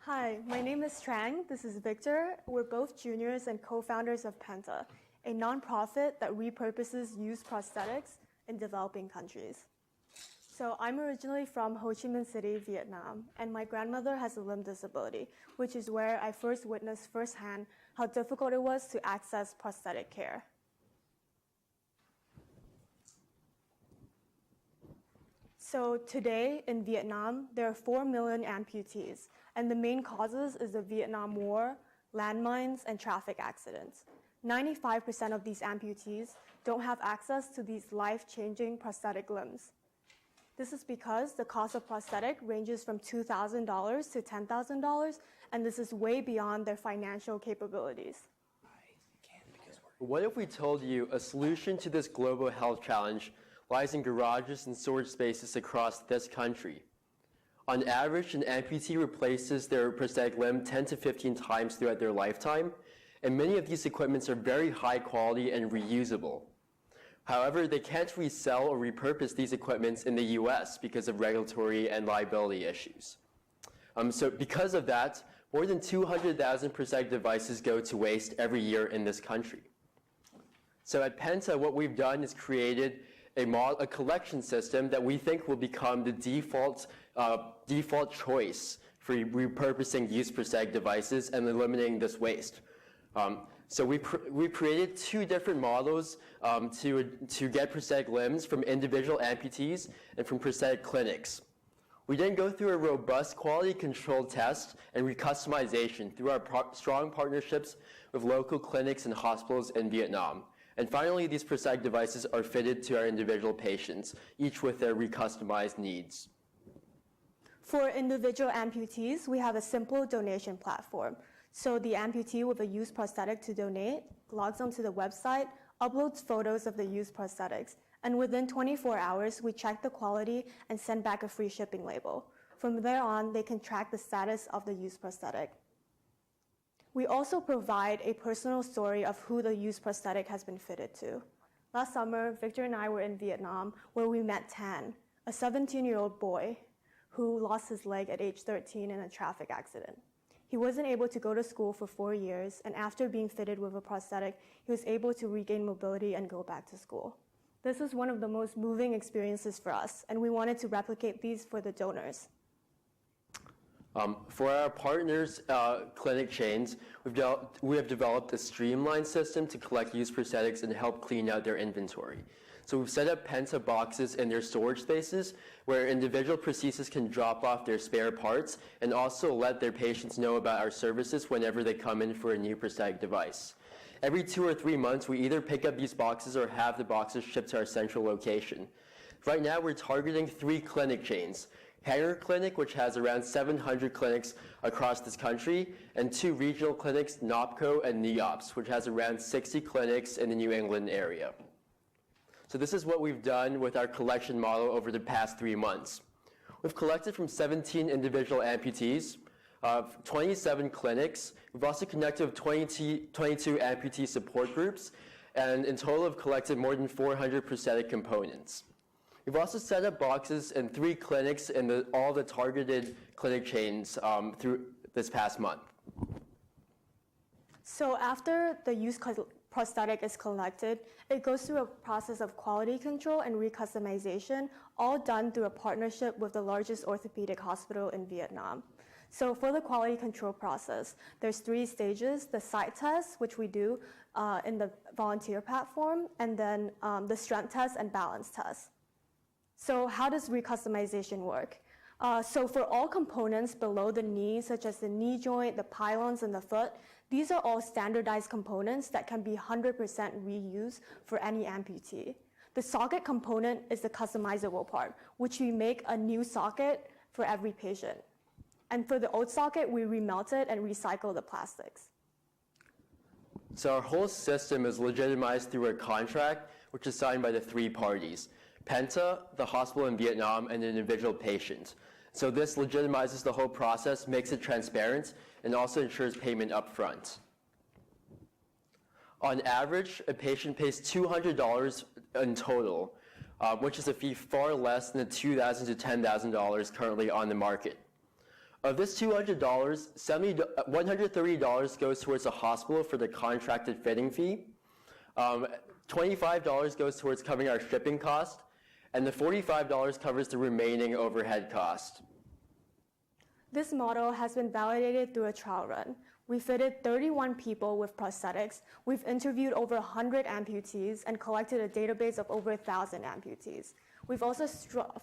Hi, my name is Trang. This is Victor. We're both juniors and co-founders of Penta, a nonprofit that repurposes used prosthetics in developing countries. So I'm originally from Ho Chi Minh City, Vietnam, and my grandmother has a limb disability, which is where I first witnessed firsthand how difficult it was to access prosthetic care. So today in Vietnam, there are 4 million amputees, and the main causes is the Vietnam War, landmines, and traffic accidents. 95% of these amputees don't have access to these life-changing prosthetic limbs. This is because the cost of prosthetic ranges from $2,000 to $10,000, and this is way beyond their financial capabilities. What if we told you a solution to this global health challenge lies in garages and storage spaces across this country? On average, an amputee replaces their prosthetic limb 10 to 15 times throughout their lifetime, and many of these equipments are very high quality and reusable. However, they can't resell or repurpose these equipments in the US because of regulatory and liability issues. So because of that, more than 200,000 prosthetic devices go to waste every year in this country. So at Penta, what we've done is created a collection system that we think will become the default choice for repurposing used prosthetic devices and eliminating this waste. So we created 2 different models to get prosthetic limbs from individual amputees and from prosthetic clinics. We then go through a robust quality control test and recustomization through our strong partnerships with local clinics and hospitals in Vietnam. And finally, these prosthetic devices are fitted to our individual patients, each with their recustomized needs. For individual amputees, we have a simple donation platform. So the amputee with a used prosthetic to donate logs onto the website, uploads photos of the used prosthetics, and within 24 hours, we check the quality and send back a free shipping label. From there on, they can track the status of the used prosthetic. We also provide a personal story of who the used prosthetic has been fitted to. Last summer, Victor and I were in Vietnam where we met Tan, a 17-year-old boy who lost his leg at age 13 in a traffic accident. He wasn't able to go to school for 4 years, and after being fitted with a prosthetic, he was able to regain mobility and go back to school. This was one of the most moving experiences for us, and we wanted to replicate these for the donors. For our partners' clinic chains, we have developed a streamlined system to collect used prosthetics and help clean out their inventory. So we've set up Penta boxes in their storage spaces where individual prostheses can drop off their spare parts and also let their patients know about our services whenever they come in for a new prosthetic device. Every 2 or 3 months, we either pick up these boxes or have the boxes shipped to our central location. Right now, we're targeting 3 clinic chains. Hanger Clinic, which has around 700 clinics across this country, and 2 regional clinics, NOPCO and NEOPS, which has around 60 clinics in the New England area. So this is what we've done with our collection model over the past 3 months. We've collected from 17 individual amputees, 27 clinics. We've also connected with 22 amputee support groups, and in total have collected more than 400 prosthetic components. We've also set up boxes in 3 clinics in all the targeted clinic chains through this past month. So after the used prosthetic is collected, it goes through a process of quality control and recustomization, all done through a partnership with the largest orthopedic hospital in Vietnam. So for the quality control process, there's 3 stages: the site test, which we do in the volunteer platform, and then the strength test and balance test. So how does recustomization work? So for all components below the knee, such as the knee joint, the pylons, and the foot, these are all standardized components that can be 100% reused for any amputee. The socket component is the customizable part, which we make a new socket for every patient. And for the old socket, we remelt it and recycle the plastics. So our whole system is legitimized through a contract, which is signed by the 3 parties: Penta, the hospital in Vietnam, and the individual patient. So this legitimizes the whole process, makes it transparent, and also ensures payment up front. On average, a patient pays $200 in total, which is a fee far less than the $2,000 to $10,000 currently on the market. Of this $200, $130 goes towards the hospital for the contracted fitting fee. $25 goes towards covering our shipping cost, and the $45 covers the remaining overhead cost. This model has been validated through a trial run. We fitted 31 people with prosthetics. We've interviewed over 100 amputees and collected a database of over 1,000 amputees. We've also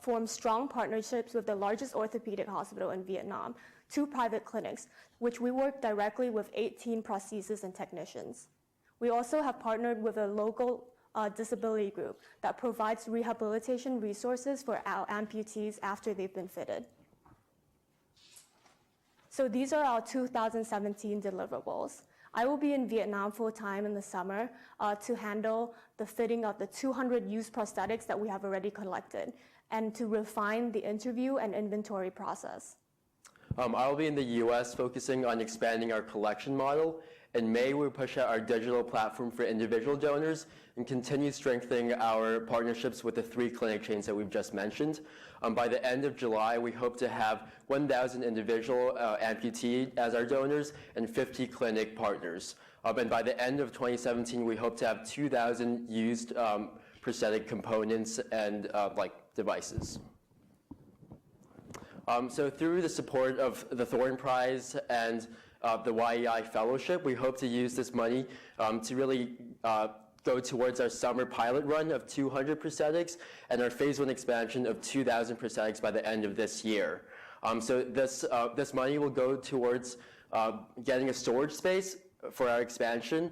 formed strong partnerships with the largest orthopedic hospital in Vietnam, 2 private clinics, which we work directly with 18 prosthesists and technicians. We also have partnered with a local disability group that provides rehabilitation resources for our amputees after they've been fitted. So these are our 2017 deliverables. I will be in Vietnam full-time in the summer to handle the fitting of the 200 used prosthetics that we have already collected and to refine the interview and inventory process. I will be in the US focusing on expanding our collection model. In May, we'll push out our digital platform for individual donors and continue strengthening our partnerships with the 3 clinic chains that we've just mentioned. By the end of July, we hope to have 1,000 individual amputees as our donors and 50 clinic partners. And by the end of 2017, we hope to have 2,000 used prosthetic components and devices. So through the support of the Thorne Prize and the YEI Fellowship, we hope to use this money to really go towards our summer pilot run of 200 prosthetics and our phase 1 expansion of 2,000 prosthetics by the end of this year. So this money will go towards getting a storage space for our expansion,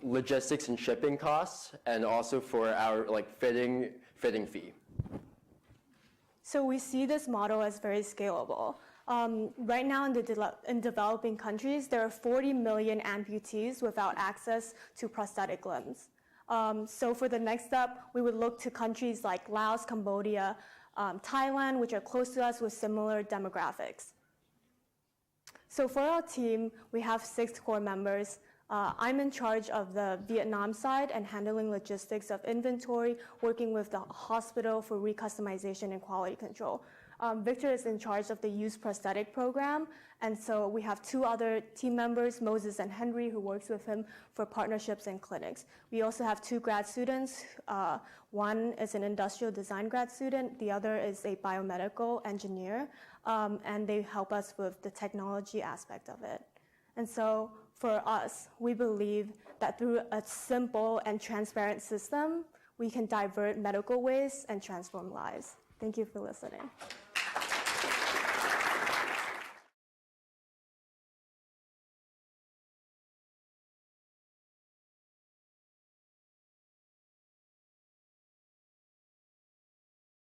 logistics and shipping costs, and also for our fitting fee. So we see this model as very scalable. Right now in developing countries, there are 40 million amputees without access to prosthetic limbs. So for the next step, we would look to countries like Laos, Cambodia, Thailand, which are close to us with similar demographics. So for our team, we have 6 core members. I'm in charge of the Vietnam side and handling logistics of inventory, working with the hospital for recustomization and quality control. Victor is in charge of the used prosthetic program, and so we have 2 other team members, Moses and Henry, who works with him for partnerships and clinics. We also have 2 grad students. One is an industrial design grad student, the other is a biomedical engineer, and they help us with the technology aspect of it. And so for us, we believe that through a simple and transparent system, we can divert medical waste and transform lives. Thank you for listening.